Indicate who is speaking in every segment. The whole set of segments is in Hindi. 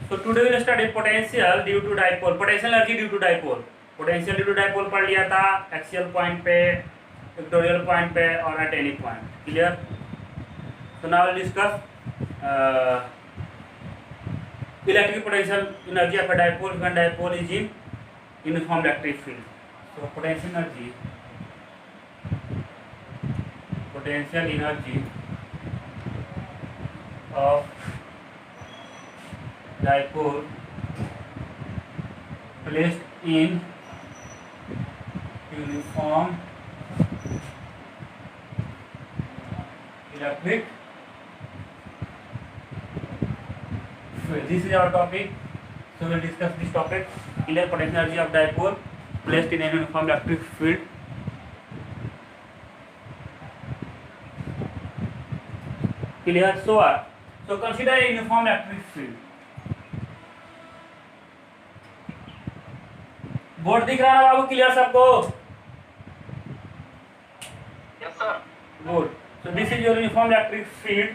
Speaker 1: So today we will study potential due to dipole, potential energy due to dipole. Potential due to dipole पढ़ लिया था एक्सियल पॉइंट पे, इक्वेटोरियल पॉइंट पे और at any point. Clear? So now we'll discuss electric potential energy of a dipole when dipole is in uniform electric field. So potential energy of dipole placed in uniform electric field. This is our topic. So we'll discuss this topic. Clear? Potential energy of dipole placed in a uniform electric field. Clear? So consider a uniform electric field. Board दिख रहा है बाबू? क्लियर सबको?
Speaker 2: Yes, sir.
Speaker 1: Good. So this is your uniform electric field.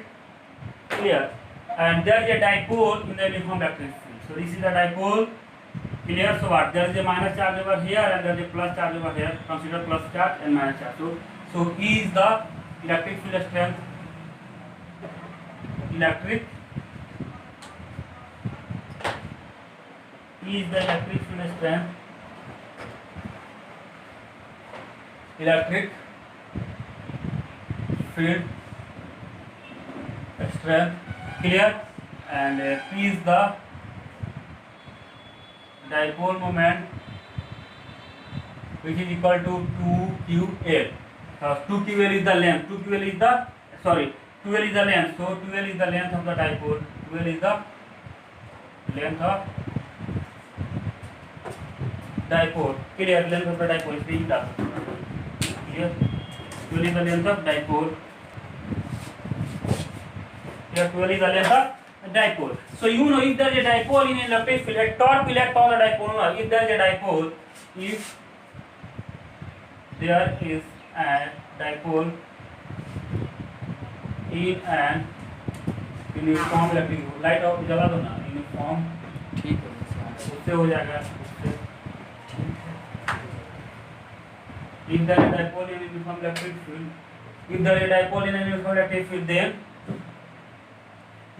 Speaker 1: Clear? And there is a dipole in the uniform electric field. So this is a dipole. Clear? So what? There is a minus charge over here and there is a plus charge over here. Consider plus charge and minus charge. So E is the electric field strength. Electric E is the electric field strength. Electric field strength. Clear? And P is the dipole moment, which is equal to 2ql. 2ql is the length. 2ql is the So 2l is the length of the dipole. 2l is the length of dipole. Clear? Length of the dipole is theta. Clear? 2l is the length of dipole. Here 2l is the length of dipole. So you know if there is a dipole in an electric field, a torque will act on the dipole. If there is a dipole, if there is a dipole in an uniform electric field, light of जला दो ना, यूनिफॉर्म ठीक है उससे हो जाएगा. If there is a dipole in a uniform electric field, if there is a dipole in a uniform electric field,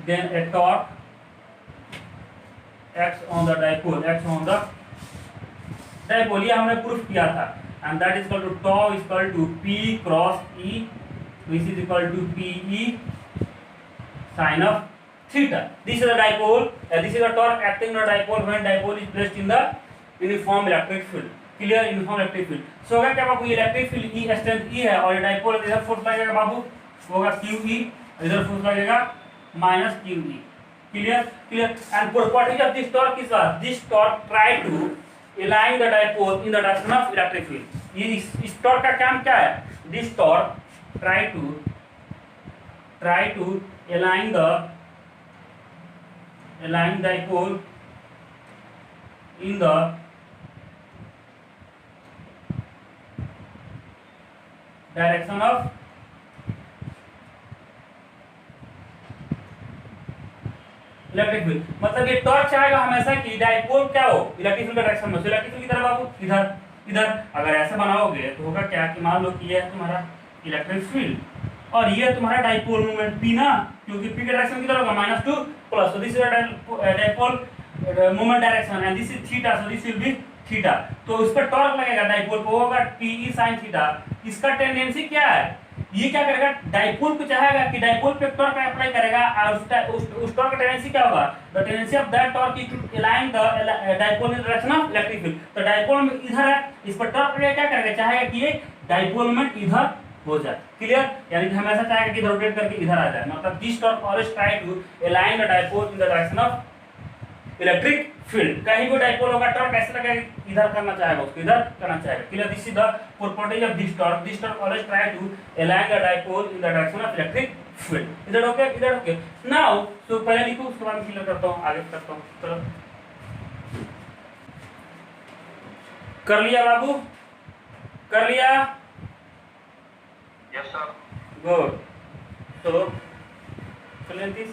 Speaker 1: then a torque acts on the dipole. ये हमने प्रूफ किया था, and that is equal to tau is equal to P cross E, which is equal to PE sin of theta. This is a dipole. This is a torque acting on the dipole when dipole is placed in the uniform electric field. Clear? Uniform electric field. So होगा क्या बाबू? Electric field E strength E है और डाइपोल इधर फोर्स लगेगा बाबू, होगा QE, इधर फोर्स लगेगा minus QE. Clear? And property of this torque is what? This torque try to align the dipole in the direction of electric field. इस torque का काम क्या है? This torque try to align dipole in the direction of electric field. मतलब ये टॉर्क चाहेगा हमेशा कि डाइपोल क्या हो इलेक्ट्रिक फील्ड का डायरेक्शन में. इलेक्ट्रिक फील्ड की तरफ बाबू इधर अगर ऐसे बनाओगे तो होगा क्या कि मान लो कि ये है तुम्हारा इलेक्ट्रिक फील्ड और ये तुम्हारा डाइपोल मोमेंट P ना, क्योंकि P का डायरेक्शन किधर होगा? -2 plus. So this is dipole moment direction and this is theta, so this will be theta. तो उस पर टॉर्क लगेगा डाइपोल को, होगा PE sin थीटा. इसका टेंडेंसी क्या है? ये क्या करेगा? डाइपोल को चाहेगा कि डाइपोल पे टॉर्क अप्लाई करेगा और उस टॉर्क का टेंडेंसी क्या होगा? The tendency of that torque is to align the dipole in direction of electric field. तो डाइपोल में इधर है, इस पर टॉर्क क्या करेगा? चाहेगा कि ये डाइपोल में इधर हो जाए. क्लियर? यानी कि हमेशा चाहेगा कि इधर रोटेट करके इधर आ जाए. मतलब this torque always try to align the dipole in the direction of electric field. कहीं भी डाइपोल होगा टॉर्क ऐसे लगेगा इधर करना चाहेगा, उसको इधर करना चाहेगा. Clear? This is the property of this torque always try to align the dipole in the direction of electric field. इधर ओके. नाउ सो पहले लिखो, उसके बाद क्लियर करता हूं, आगे करता हूं. चलो कर लिया बाबू? कर लिया?
Speaker 2: Yes, sir.
Speaker 1: Good. So, fill in this.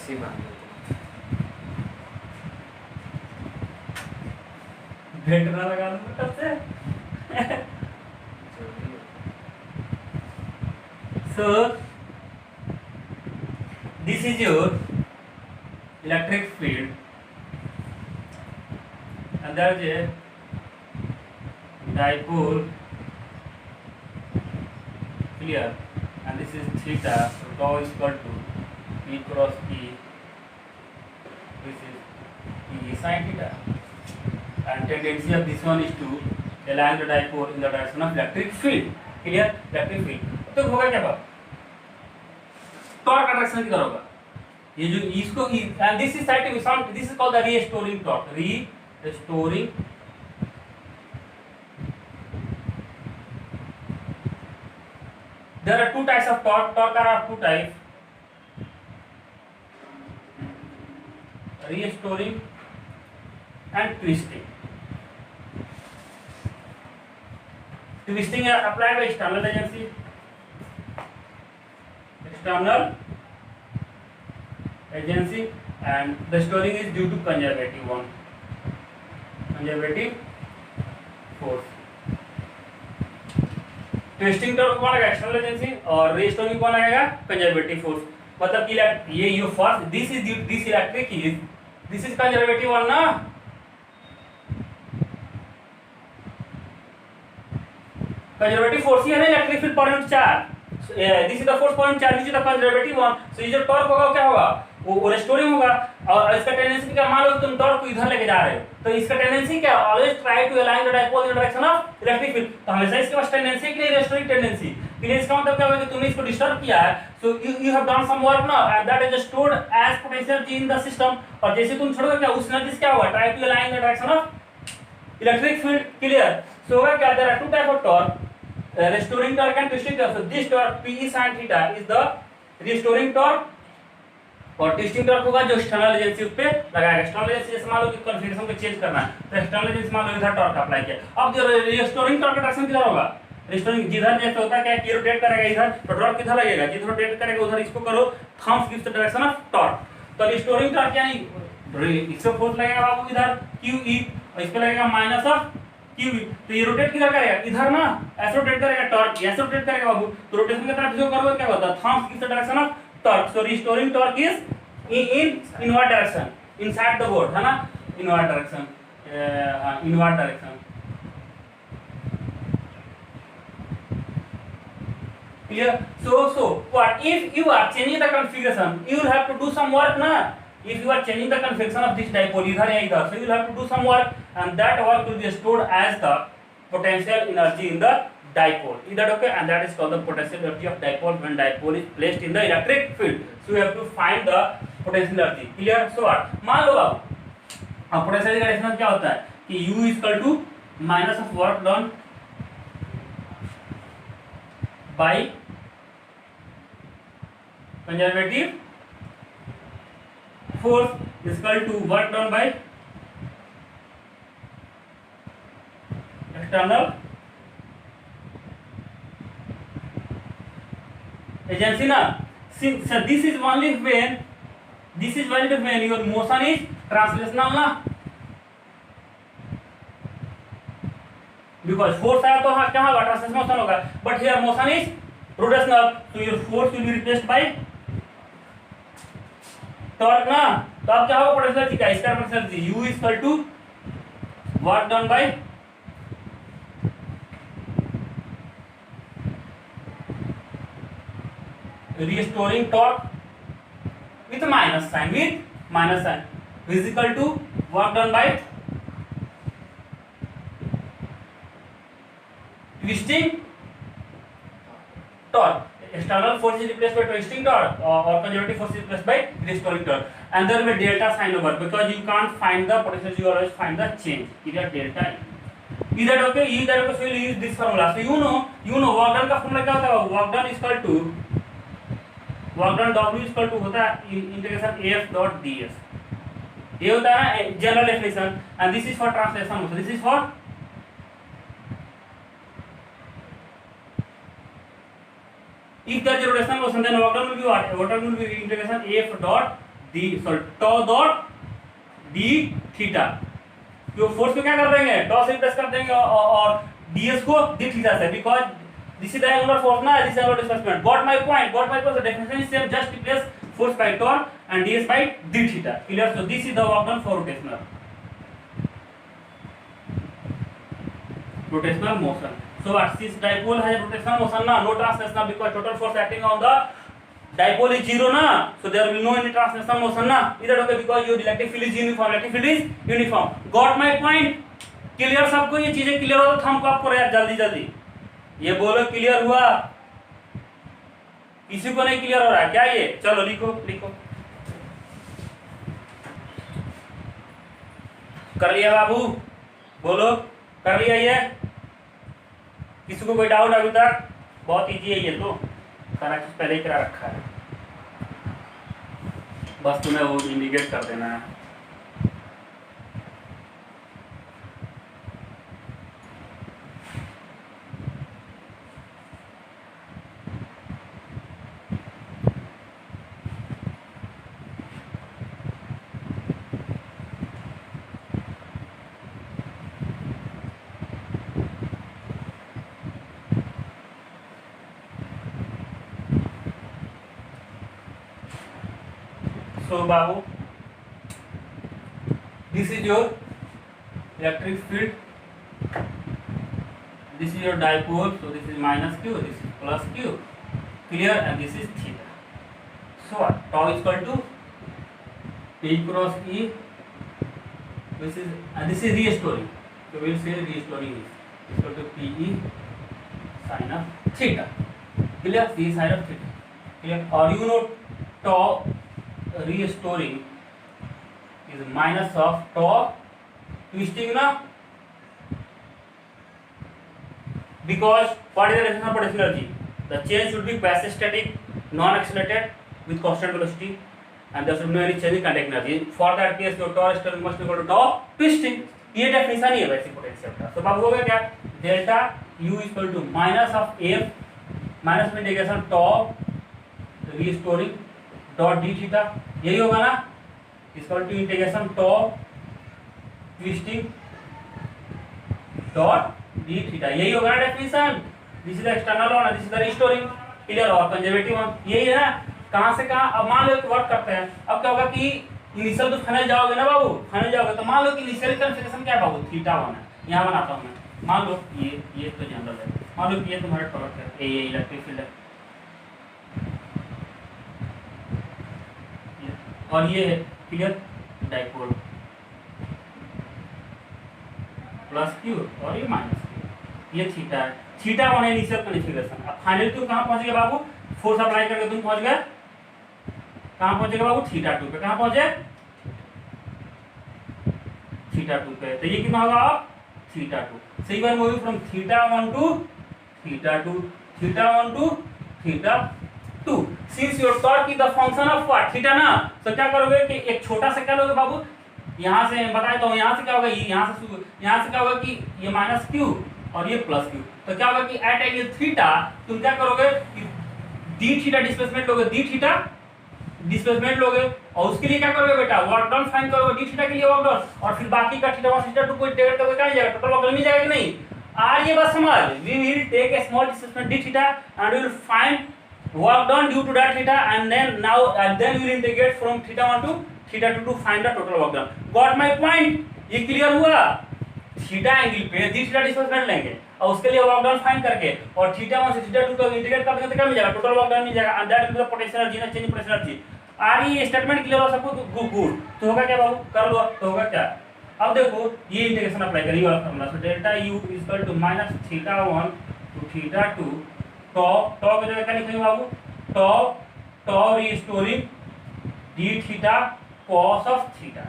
Speaker 2: 80 मान लेते
Speaker 1: भेटना लगा लो कब से
Speaker 2: हैं, जो भी हो।
Speaker 1: so this is your electric field and there is a dipole clear and this is theta so tau is equal to P cross E this is E sin theta and tendency of this one is to align the dipole in the direction of electric field clear electric field तो होगा क्या बात टॉर्क अट्रैक्शन किधर होगा ये जो इसको and this is side some this is called the restoring torque restoring there are two types of torque are two types restoring and twisting twisting is applied by external agency and restoring is due to conservative force twisting torque कौन लगेगा एक्सटर्नल एजेंसी और रीस्टोरिंग कौन लगेगा कंजर्वेटिव फोर्स मतलब कि ये first this electric is this is conservative one ना कंजर्वेटिव फोर्स ही है ना electric field per unit charge this is the force per unit charge this is the conservative one so ये जो टॉर्क होगा वो क्या होगा वो रेस्टोरिंग होगा और इसका टेंडेंसी क्या मान लो तुम टॉर्क को इधर लेके जा रहे हो तो इसका टेंडेंसी क्या always try to align the dipole in the direction of electric field तो हमेशा इसके पास टेंडेंसी है कि नहीं रेस्टोरिंग टेंडेंसी फिर इसका मतलब क्या होगा कि तुमने इसको डिस्टर्ब किया है so you have done some work now and that is stored as potential energy in the system और जैसे तुम छोड़ोगे क्या उस एनर्जी क्या होगा try to align the direction of electric field clear so होगा क्या there are two type of torque restoring torque and twisting torque so this torque P sin theta is the restoring torque और ट्विस्टिंग टॉर्क होगा जो एक्सटर्नल एजेंसी पे लगाएगा एक्सटर्नल एजेंसी जैसे मान लो कि कॉन्फ़िगरेशन को चेंज करना है तो एक्सटर्नल एजेंसी मान लो इधर टॉर्क अप्लाई किया अब जो रिस्टोरिंग टॉर्क का डायरेक्शन किधर होगा रिस्टोरिंग जिधर जैसे होता है क्या कि रोटेट करेगा इधर तो टॉर्क किधर लगेगा जिधर रोटेट करेगा उधर इसको करो thumbs gives the direction of torque तो रिस्टोरिंग टॉर्क यानी इससे फोर्स लगेगा बाबू इधर QE और इस पे लगेगा माइनस ऑफ QE तो ये रोटेट किधर करेगा इधर ना ऐसे रोटेट करेगा टॉर्क ऐसे रोटेट करेगा बाबू तो रोटेशन की तरफ जो करोगे क्या होता है thumbs gives the direction of torque so restoring torque is in inward direction inside the board है ना inward direction clear so what if you are changing the configuration you will have to do some work na if you are changing the configuration of this dipole idhar ya idhar so you will have to do some work and that work will be stored as the potential energy in the dipole is that okay and that is called the potential energy of dipole when dipole is placed in the electric field so you have to find the potential energy clear so what मान लो अब potential का डायरेक्शन क्या होता है कि U is equal to minus of work done by conservative force is equal to work done by external agency na since so this is only when your motion is translational na because force आया तो हाँ क्या होगा ट्रांसलेशनल मोशन होगा but here motion is rotational so your force will be replaced by torque ना तो अब क्या होगा पोटेंशियल एनर्जी का इसका potential energy U is equal to work done by restoring torque with minus sign is equal to work done by twisting torque external force is replaced by twisting torque or conservative force is replaced by restoring torque and there will be delta sign over because you can't find the potential you always find the change here delta is that okay so you will use this formula so you know work done का formula क्या होता है work done is equal to work done W equal to होता है इंटीग्रेशन F डॉट ds ये होता है general definition and this is for translation also this is for if there is a rotational motion then work done will be what work done will be integration F dot tau dot d theta, जो फोर्स को क्या कर देंगे, टॉ से रिप्लेस कर देंगे और ds को डी थीटा से, because this is the angular force ना, this is angular displacement. Got my point, the definition is same, just replace force by tau and ds by d theta. Clear? So this is the work done for rotational motion. So what, this dipole has rotational motion na, no translational, because total force acting on the dipole is zero na, so there will be no any translational motion na. Is that okay? Because your electric field is uniform, electric field is uniform. Got my point? Clear सबको? ये चीजें क्लियर हो तो थंब अप करो यार जल्दी जल्दी, ये बोलो क्लियर हुआ? किसी को नहीं क्लियर हो रहा है क्या? ये चलो लिखो लिखो। कर लिया बाबू? बोलो कर लिया? ये किसी को कोई डाउट अभी तक? बहुत इजी है ये तो, सारा चीज पहले ही करा रखा है, बस तुम्हें वो इंडिकेट कर देना है। So babu, this is your electric field, this is your dipole, so this is minus q, this is plus q, clear? And this is theta. So what, tau is equal to p cross e, this is, and this is restoring, so we will say restoring is equal to pe sin of theta. Clear? C sin of theta. Clear? Or you know tau restoring is minus of tau twisting na, because what is the definition of potential energy? The change should be quasi-static, non-accelerated with constant velocity, and there should be no any change in kinetic energy. For that case your tau restoring must be equal to tau twisting. ये डेफिनेशन ही है वैसे पोटेंशियल का। तो बाबू हो गया क्या, delta u is equal to minus of f minus में integration tau restoring dot d theta, यही होगा ना, equal to integration tau twisting dot d theta, यही होगा ना definition. This is the external one, this is the restoring. Clear? और कंजर्वेटिव वन यही है ना, कहां से कहां। अब मान लो कि वर्क करते हैं, अब क्या होगा कि इनिशियल तो फाइनल जाओगे ना बाबू, फाइनल जाओगे तो मान लो कि इनिशियल कॉन्फिगरेशन क्या है बाबू, थीटा वन है, यहां बनाता हूं मैं। मान लो ये तो जनरल है, मान लो कि ये तुम्हारा टॉर्क है, ये इलेक्ट्रिक फील्ड है, और ये है क्लियर डाइपोल प्लस क्यू और ये माइनस क्यू, ये थीटा है, थीटा वन है इनिशियल कॉन्फिगरेशन। अब फाइनल तुम कहां पहुंच गए बाबू, फोर्स अप्लाई करके तुम पहुंच गए कहां, पहुंचे बाबू थीटा 2 पे। कहां पहुंचे? थीटा 2 पे। तो ये कितना होगा अब थीटा 2। सही बात, moving from theta 1 to theta 2, theta 1 to theta 2। Since your torque is the function of what, theta ना, तो क्या करोगे कि एक छोटा सा क्या लोगे बाबू, यहां से बताए तो यहां से क्या होगा, यहां से क्या होगा कि ये माइनस क्यू और ये प्लस क्यू, तो क्या होगा कि एट एंगल थीटा तुम क्या करोगे कि डी थीटा डिस्प्लेसमेंट लोगे, डी थीटा डिस्प्लेसमेंट लोगे, और उसके लिए क्या करोगे बेटा, वर्क डन फाइंड करोगे डी थीटा के लिए वर्क डन, और फिर बाकी का थीटा 1 थीटा 2 को इंटीग्रेट करके क्या जाएगा, टोटल वर्क डन मिल जाएगा कि नहीं। आज ये बात समझ, we will take a small displacement d theta and we will find work done due to that theta, and then we will integrate from theta 1 to theta 2 to find the total work done. Got my point? ये क्लियर हुआ? थीटा एंगल पे डी थीटा डिस्प्लेसमेंट लेंगे और उसके लिए वर्क डन फाइंड करके, और थीटा 1 से थीटा 2 तक इंटीग्रेट कर देंगे तो क्या मिल जाएगा, टोटल वर्क डन मिल जाएगा, and that will be the potential energy ना, चेंज इन पोटेंशियल एनर्जी। आ रही है स्टेटमेंट क्लियर हो सबको? गुड। तो होगा क्या बाबू, कर लो, तो होगा क्या, अब देखो ये इंटीग्रेशन अप्लाई करिए वाला formula, so delta u is equal to minus theta 1 to theta 2, tau की जगह क्या लिखेंगे बाबू, tau restoring d theta cos of theta.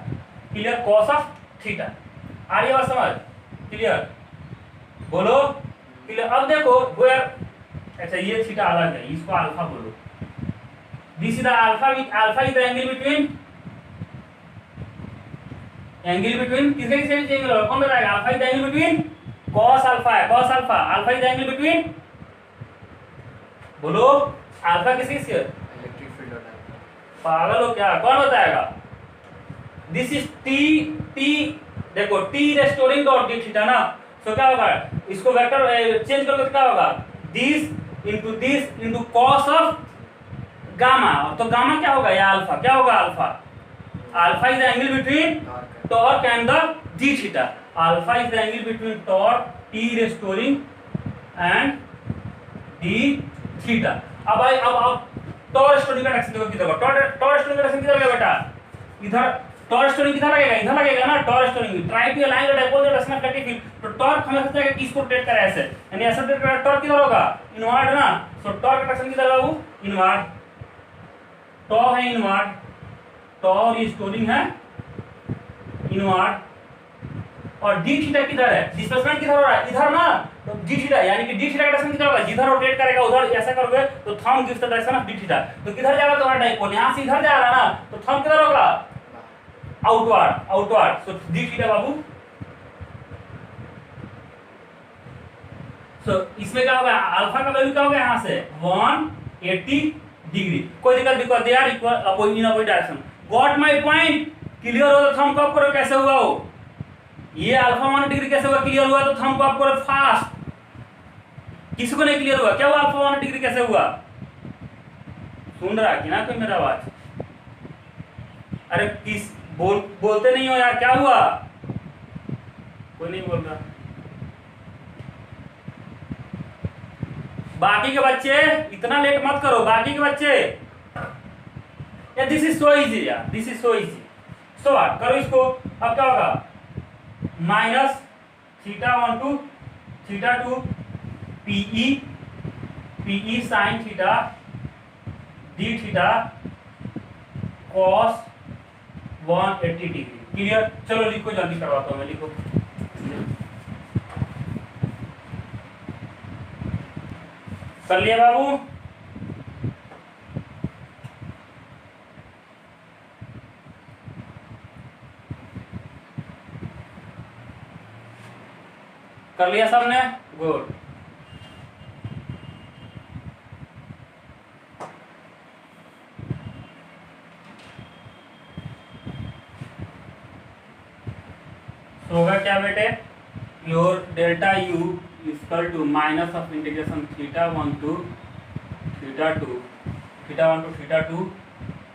Speaker 1: Clear? Cos of theta आ रही है बात समझ? क्लियर? बोलो क्लियर? अब देखो वेयर, अच्छा ये थीटा अलग है, इसको अल्फा बोलो, this is the alpha, which alpha is the angle between, angle between किसके किसके बीच एंगल होगा, कौन बताएगा, alpha is the angle between cos alpha है, cos alpha, alpha is the angle between, बोलो अल्फा किसके किसके,
Speaker 2: इलेक्ट्रिक फील्ड और डाइपोल।
Speaker 1: पागल हो क्या, कौन बताएगा? दिस इज टी देखो T restoring dot d theta ना, तो क्या होगा इसको वेक्टर चेंज करोगे तो क्या होगा this into cos of gamma, तो गामा क्या होगा या अल्फा, क्या होगा alpha, alpha is the angle between torque and the D theta, alpha is the angle between torque T restoring and D theta. अब टॉर्क रेस्टोरिंग का डायरेक्शन देखो किधर होगा, टॉर्क रेस्टोरिंग का डायरेक्शन किधर होगा बेटा, इधर टॉर्क रेस्टोरिंग किधर लगेगा, इधर लगेगा ना, torque restoring try to align the dipole direction of electric field, तो टॉर्क हमेशा चाहेगा कि इसको रोटेट करे ऐसे, यानी ऐसे रोटेट करे, टॉर्क किधर होगा इनवर्ड ना, सो टॉर्क का डायरेक्शन किधर होगा इनवर्ड, टॉ है इनवर्ड, टॉ रेस्टोरिंग है इनवर्ड, और डी थीटा किधर है, डिस्प्लेसमेंट किधर हो रहा है इधर ना, तो डी थीटा यानी कि डी थीटा का डायरेक्शन किधर होगा, जिधर रोटेट करेगा उधर ऐसा करोगे तो thumb gives the direction of D theta, तो किधर जाएगा तुम्हारा डायपोल, यहां से इधर जा रहा है ना, तो थंब किधर होगा आउटवर्ड, सो डी थीटा बाबू, सो इसमें क्या होगा अल्फा का वैल्यू क्या होगा यहां से 180 डिग्री, कोई दिक्कत दे यार equal opposite in opposite direction, got my point, clear हो तो थंब को अप करो, कैसे हुआ वो ये अल्फा 1 डिग्री कैसे हुआ, क्लियर हुआ तो थंब को अप करो फास्ट, किसी को नहीं क्लियर हुआ क्या हुआ अल्फा 1 डिग्री कैसे हुआ, सुन रहा है कि ना कोई मेरा आवाज, अरे किस बोलते नहीं हो यार, क्या हुआ कोई नहीं बोल रहा, बाकी के बच्चे इतना लेट मत करो, बाकी के बच्चे या दिस इज सो इजी यार, this is so easy, so करो इसको, अब क्या होगा minus theta 1 to theta 2 PE sine theta d theta cos 180 degree, clear, चलो लिखो जल्दी करवाता हूं मैं, लिखो कर लिया बाबू, कर लिया सबने, गुड, तो होगा क्या बेटे, your delta U equal to minus of integration theta 1 to theta 2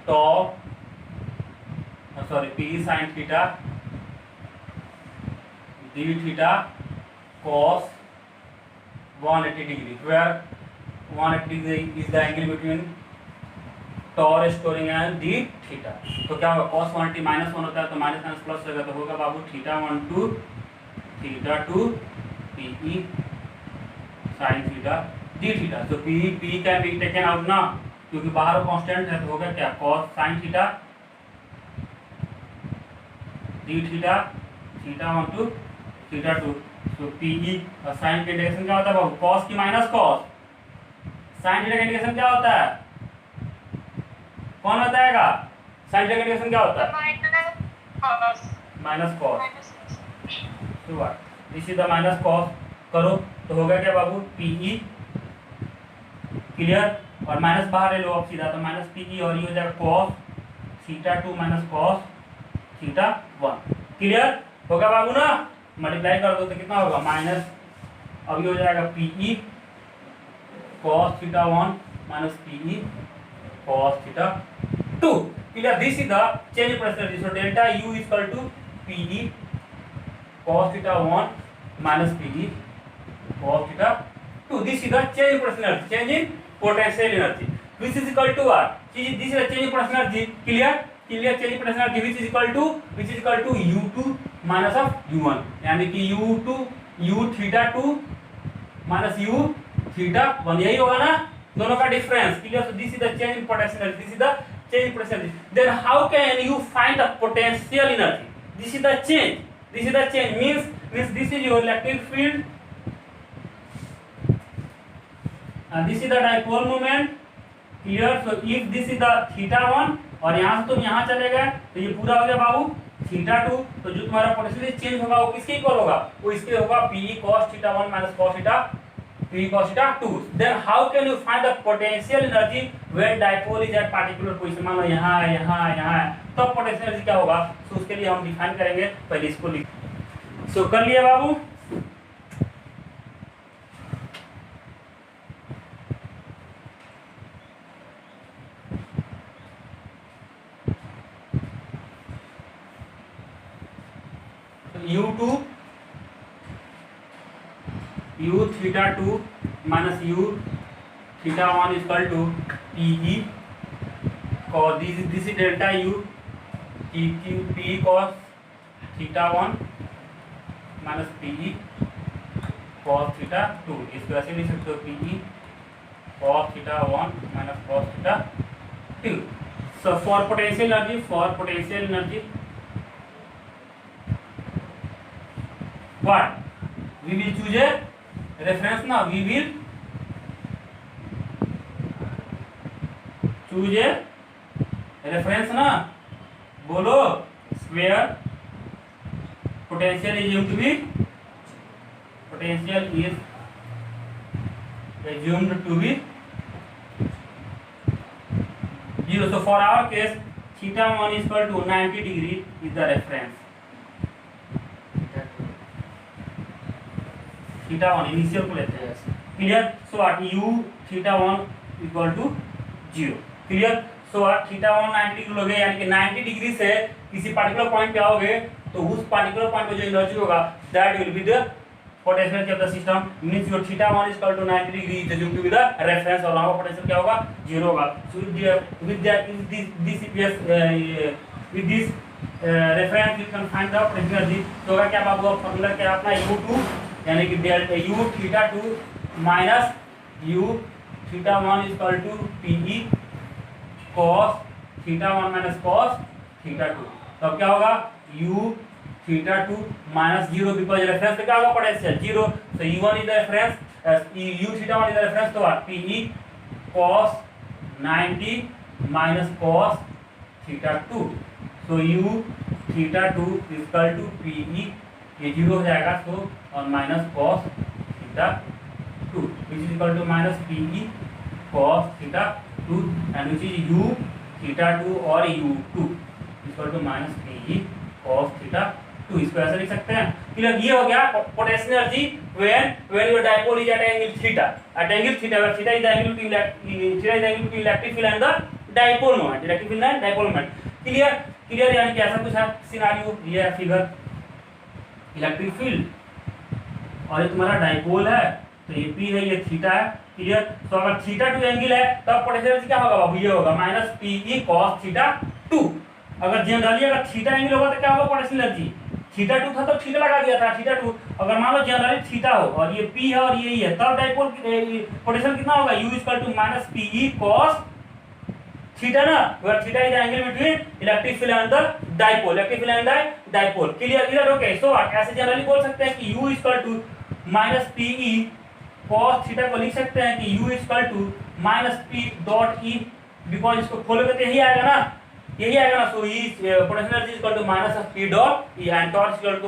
Speaker 1: top sorry P sine theta d theta cos 180 degree, where 180 degree is the angle between tau restoring and d theta, तो क्या होगा cos 180 -1 होता है तो माइनस माइनस प्लस होगा, तो होगा बाबू theta 1 to theta 2 P sin theta d theta, तो p can be taken out ना, क्योंकि बाहर कांस्टेंट है, तो होगा क्या cos sin theta d theta theta 1 to theta 2, तो पीई और साइन का इंटीग्रेशन क्या होता है बाबू, कॉस की माइनस कॉस, साइन थीटा का इंटीग्रेशन क्या होता है, कौन बताएगा, साइन थीटा का इंटीग्रेशन क्या होता है minus cos, this is the minus cos, करो तो होगा क्या बाबू पीई, क्लियर, और माइनस बाहर ले लो अब सीधा, तो माइनस पीई और ये हो जाएगा cos theta 2 minus cos theta 1, clear होगा बाबू ना, मल्टीप्लाई कर दो तो कितना होगा माइनस, अब ये हो जाएगा PE cos theta 1 minus PE cos theta 2, clear, this is the change in personality, so delta u is equal to PE cos theta 1 minus PE cos theta 2, this is the change in personality, change in potential energy, which is equal to what, this is the change in potential energy, clear change in potential energy, which is equal to u2 minus of u1, यानी कि u theta 2 minus u theta 1, यही होगा ना दोनों का difference, clear, so this is the change in potential energy, this is the change in potential energy, then how can you find the potential energy, this is the change, means this is your electric field and this is the dipole moment, clear, so if this is the theta 1 और यहाँ से तुम यहाँ चले गए तो ये पूरा हो गया बाबू थीटा 2, तो जो तुम्हारा पोटेंशियल चेंज होगा वो किसके इक्वल होगा, वो इसके होगा P cos theta 1 minus cos theta P cos theta 2. Then how can you find the potential energy when dipole is at particular position? मान लो यहाँ है, यहाँ है, यहाँ है, तब पोटेंशियल एनर्जी क्या होगा? तो उसके लिए हम डिफाइन करेंगे, पहले इसको लिख। सो कर लिया बाबू? U2 U theta 2 minus U theta 1 is equal to PE cos this is delta U P cos theta 1 minus PE cos theta 2, इसको ऐसे लिख सकते हो PE cos theta 1 minus cos theta 2. So for potential energy what we will choose a reference now, we will choose a reference ना, बोलो where potential is assumed to be 0. So for our case theta 1 is equal to 90 degree is the reference. Theta 1 initial को लेते हैं, clear? So at u theta 1 equal to 0, clear? So at theta 1 90 degree लोगे, यानी कि 90 डिग्री से किसी पार्टिकुलर पॉइंट पे आओगे तो उस पार्टिकुलर पॉइंट पे जो एनर्जी होगा that will be the potential of the system, means your theta 1 is equal to 90 degree is assumed to be the reference, और वहां का पोटेंशियल क्या होगा? 0 होगा. सो with this reference you can find the potential energy. तो होगा क्या बाबू? फॉर्मूला क्या अपना u2 यानी कि delta u theta 2 minus u theta 1 is equal to PE cos theta 1 minus cos theta 2. तब क्या होगा? u theta 2 minus 0 because reference पे क्या होगा? Potential 0. So u1 is the reference, u theta 1 is the reference, तो PE cos 90 minus cos theta 2. So u theta 2 is equal to PE, ये 0 हो जाएगा, तो और minus cos theta 2 which is equal to minus PE cos theta 2 and which is u theta 2 और u2 equal to minus PE cos theta 2. इसको ऐसे लिख सकते हैं, क्लियर? ये हो गया potential energy when your dipole is at angle theta, where theta is the angle between electric field and the dipole moment, clear? यानी कि ऐसा कुछ है सिनेरियो, ये है फिगर, इलेक्ट्रिक फील्ड और ये तुम्हारा डाइपोल है, तो ये P है, ये थीटा है, क्लियर? तो अगर थीटा 2 एंगल है तब पोटेंशियल एनर्जी क्या होगा बाबू? ये होगा माइनस PE cos थीटा 2. अगर जनरली अगर थीटा एंगल होगा तो क्या होगा पोटेंशियल एनर्जी? थीटा 2 था तो थीटा लगा दिया था, थीटा 2. अगर मान लो जनरली थीटा हो और ये P है और ये ही है, तब डाइपोल पोटेंशियल कितना होगा? U equal to minus PE cos theta ना, where theta is the angle between electric field and the dipole, clear? Okay. So ऐसे जनरली बोल सकते हैं कि U equal to minus PE cos theta को लिख सकते हैं कि U equal to minus P dot E, because इसको खोलोगे तो यही आएगा ना, so potential energy equal to minus of P dot E and torque equal to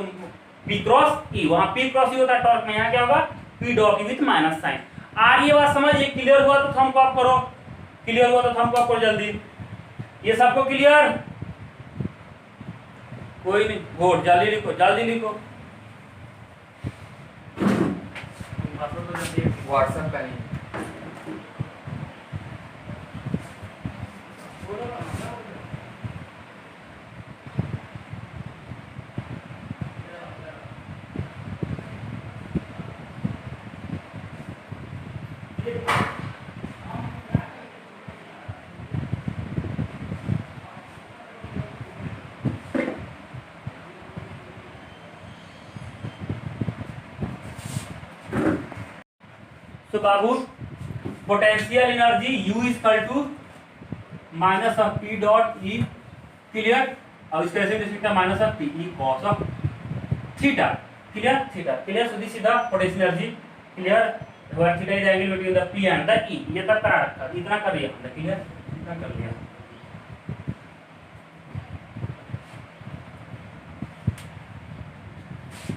Speaker 1: P cross E. वहां P क्रॉस E होता है टॉर्क में, यहाँ क्या होगा? P dot E with minus sine. आर ये बात समझिए, क्लियर हुआ तो थंब अप करो, क्लियर हुआ तो थंब अप करो जल्दी. ये सबको क्लियर? कोई नहीं, गुड, जल्दी लिखो.
Speaker 2: व्हाट्सएप का नहीं.
Speaker 1: तो बाबू potential energy U equal to minus of P dot E, clear? अब इसको ऐसे लिख सकते हैं minus of PE cos of theta, clear? So this is the potential energy, clear? Where theta is angle between the P and the E. ये तक करा रखा, इतना कर लिया हमने, क्लियर? इतना कर लिया.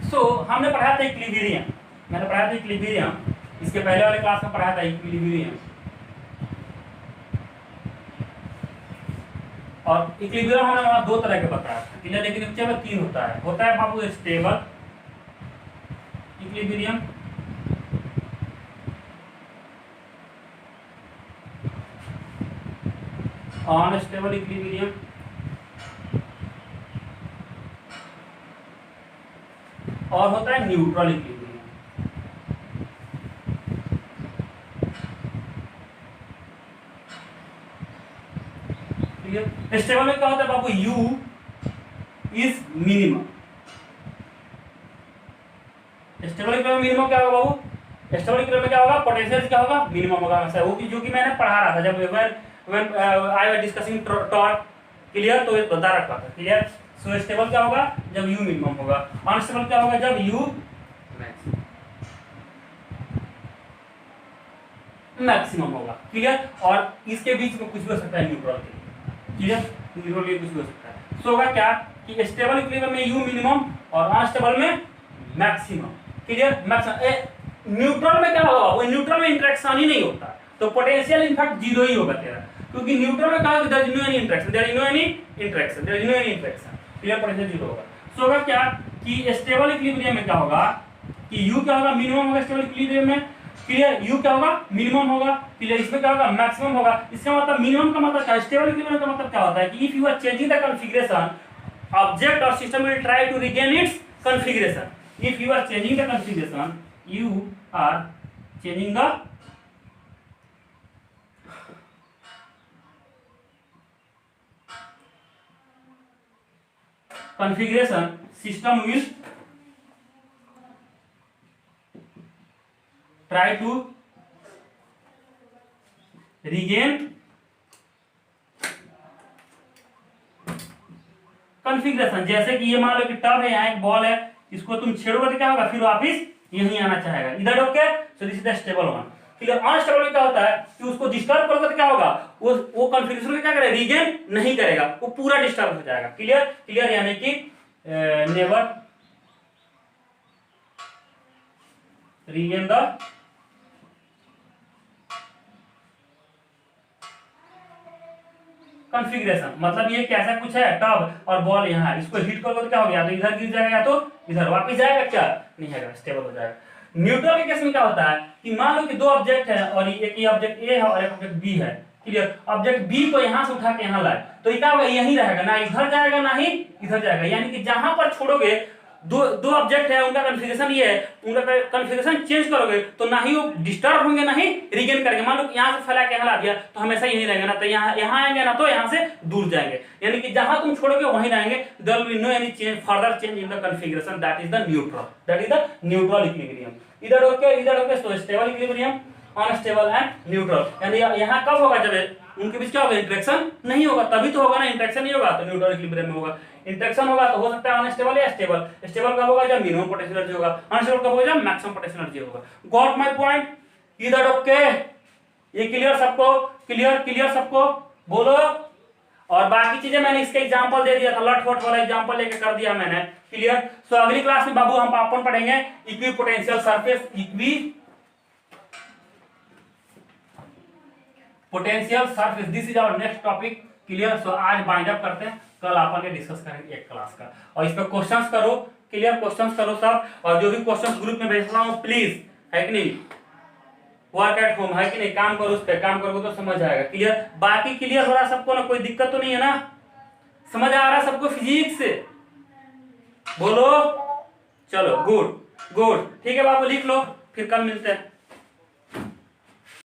Speaker 1: सो हमने पढ़ा था इक्विलिब्रियम, मैंने पढ़ा था इक्विलिब्रियम इसके पहले वाले क्लास में पढ़ाया था इक्विलिब्रियम। और इक्विलिब्रियम हमने वहां दो तरह के बताया था, लेकिन में तीन होता है बाबू स्टेबल इक्विलिब्रियम, अनस्टेबल इक्विलिब्रियम और होता है न्यूट्रल इक्विलिब्रियम। स्टेबल में क्या होता है बाबू, U is minimum. Stable equilibrium minimum क्या होगा बाबू, स्टेबल इक्विलिब्रियम में क्या होगा, पोटेंशियल क्या होगा, मिनिमम होगा हमेशा। वो जो कि मैंने पढ़ा रहा था जब when I was discussing torque, clear, तो ये बता रखा था, क्लियर। सो स्टेबल क्या होगा जब U मिनिमम होगा, अनस्टेबल क्या होगा जब U मैक्सिमम होगा, क्लियर। और इसके बीच में कुछ भी हो सकता है न्यूट्रल के, क्लियर, न्यूट्रल के कुछ भी हो सकता है। सो होगा क्या कि स्टेबल इक्विलिब्रियम में U मिनिमम और अनस्टेबल में मैक्सिमम, क्लियर। मैक्सिमम न्यूट्रल में क्या होगा, वो न्यूट्रल में इंटरेक्शन ही नहीं होता, तो पोटेंशियल इनफैक्ट जीरो ही होगा तेरा, क्योंकि न्यूट्रल में कहा there is no any interaction, there is no any interaction, clear, potential zero होगा। सो होगा क्या कि स्टेबल इक्विलिब्रियम में क्या होगा कि U क्या होगा, मिनिमम होगा स्टेबल इक्विलिब्रियम में, क्लियर। U क्या होगा, मिनिमम होगा, क्लियर। इसमें क्या होगा, मैक्सिमम होगा। इसका मतलब मिनिमम का मतलब क्या है, स्टेबल इक्विलिब्रियम का मतलब क्या होता है कि if you are changing the configuration, object or system will try to regain its configuration. If you are changing the configuration, you are changing the configuration, system will try to regain configuration। जैसे कि ये मान लो कि टब है, यहाँ एक बॉल है, इसको तुम छेड़ोगे तो क्या होगा, फिर वापिस यहीं आना चाहेगा, इधर okay. So this is the stable one, clear. Unstable में क्या होता है कि उसको डिस्टर्ब करोगे तो क्या होगा, वो कॉन्फ़िगरेशन में क्या करेगा, रीगेन नहीं करेगा, वो पूरा डिस्टर्ब हो जाएगा, क्लियर, क्लियर। यानी कि नेवर रीगेन द कॉन्फ़िगरेशन। मतलब ये कैसा कुछ है, टब और बॉल यहाँ, इसको हिट करोगे तो क्या हो गया, तो इधर गिर जाएगा या तो इधर वापस जाएगा, क्या नहीं आएगा, स्टेबल हो जाएगा। न्यूट्रल के केस में क्या होता है कि मान लो कि दो ऑब्जेक्ट है और एक ये ऑब्जेक्ट ए है और एक ऑब्जेक्ट बी है, क्लियर। ऑब्जेक्ट बी को यहाँ से उठा के यहाँ लाए तो ये क्या होगा, यहीं रहेगा, ना इधर जाएगा ना ही इधर जाएगा। यानी कि जहां पर छोड़ोगे, दो ऑब्जेक्ट है, उनका कॉन्फ़िगरेशन ये है, उनका कॉन्फ़िगरेशन चेंज करोगे तो ना ही वो डिस्टर्ब होंगे ना ही रिगेन करेंगे। मान लो यहाँ से फैला के यहाँ ला दिया तो हमेशा यहीं रहेंगे, ना तो यहाँ आएंगे ना तो यहाँ से दूर जाएंगे। यानी कि जहां तुम छोड़ोगे वहीं रहेंगे, there will be no any change, further change in the configuration, that is the neutral equilibrium. इधर ओके, तो stable equilibrium, unstable and neutral. यानी यहाँ कब होगा, जब उनके बीच क्या होगा, इंटरेक्शन नहीं होगा, तभी तो होगा ना, इंटरेक्शन नहीं होगा तो न्यूट्रल इक्विलिब्रियम में होगा। इंटरेक्शन होगा तो हो सकता है अनस्टेबल या स्टेबल। स्टेबल कब होगा, जब मिनिमम पोटेंशियल एनर्जी होगा, अनस्टेबल कब होगा, जब मैक्सिमम पोटेंशियल एनर्जी होगा। गॉट माय पॉइंट, इधर ओके, ये क्लियर सबको, क्लियर सबको बोलो। और बाकी चीजें मैंने इसका एग्जांपल दे दिया था, लट-फट वाला एग्जांपल लेके कर दिया मैंने, क्लियर। सो अगली क्लास में बाबू हम अपन पढ़ेंगे equipotential surface, equipotential surface, this is our next topic, clear. So आज बाइंड अप करते हैं, कल अपन डिस्कस करेंगे एक क्लास का। और इस पे क्वेश्चंस करो, क्लियर, क्वेश्चंस करो सब। और जो भी क्वेश्चंस ग्रुप में भेज रहा हूं प्लीज, है कि नहीं, वर्क एट होम, है कि नहीं, काम करो, उस पे काम करोगे तो समझ आएगा, क्लियर। बाकी क्लियर हो रहा सबको ना, कोई दिक्कत तो नहीं है ना, समझ आ रहा सबको फिजिक्स से, बोलो। चलो गुड, ठीक है बाबू, लिख लो, फिर कल मिलते हैं।